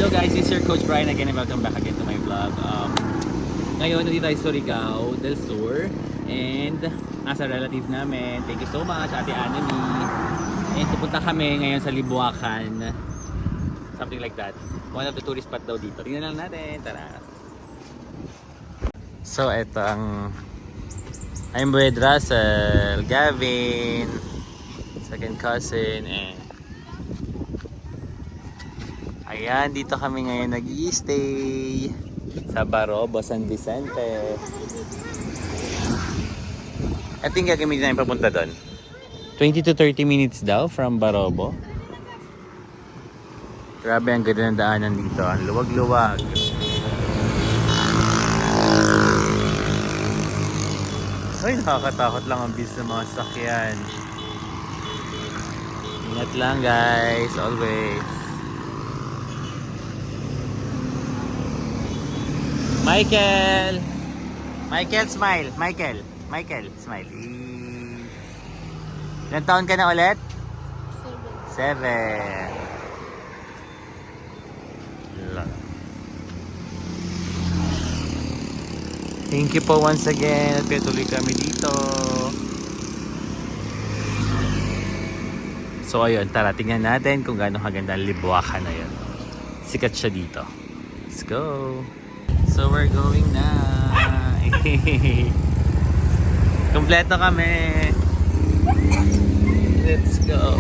Hello guys, this is your Coach Brian again and welcome back again to my vlog. Ngayon, nandito tayo sa Surigao del Sur and nasa relative namin. Thank you so much, Ate Anami. And pupunta kami ngayon sa Libuacan. Something like that. One of the tourist spot daw dito. Tingnan lang natin, tara. So, eto ang I'm with Russell, Gavin, second cousin, and ayan, dito kami ngayon nag-i-stay sa Barobo, San Vicente. Ito yung gagamitin namin papunta doon. 20 to 30 minutes daw from Barobo. Grabe, ang ganda ng daanan dito. Ang luwag-luwag. Ay, nakakatakot lang ang bis ng mga sakyan. Ingat lang guys, always. Michael! Michael, smile! Michael, smile. Ilan taon ka na ulit? 7. Thank you po once again at patuloy kami dito. So ayun, tara tingnan natin kung gaano kaganda ang Libuacan na yun. Sikat siya dito. Let's go! So we're going na. Kompleto kami. Let's go.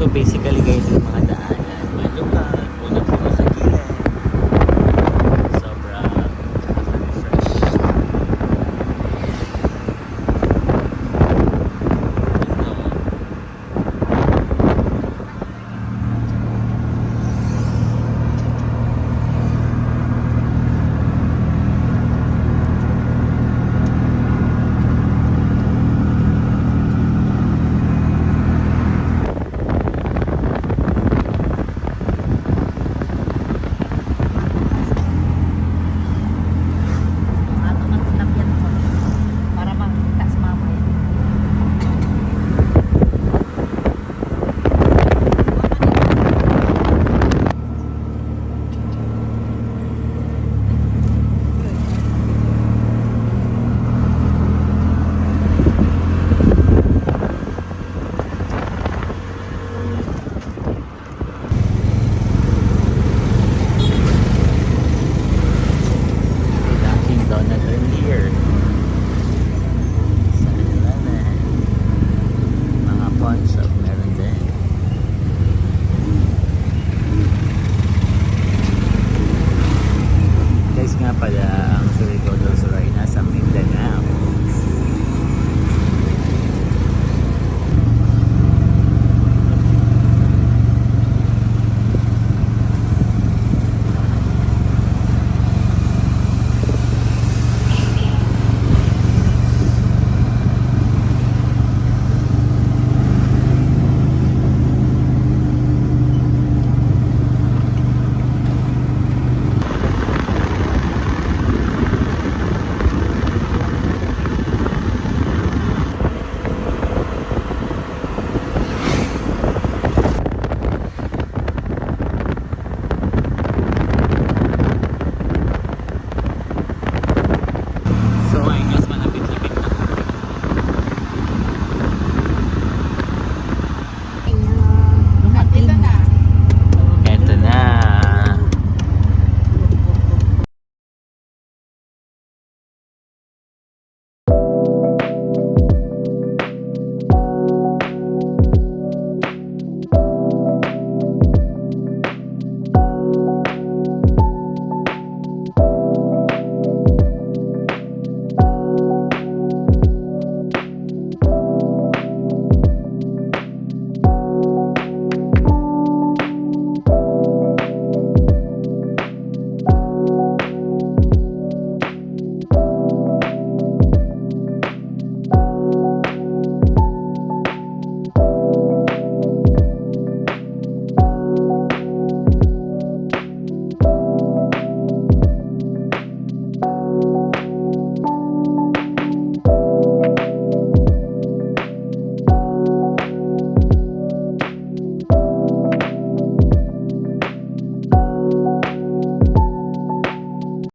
So basically guys, yung mga daanan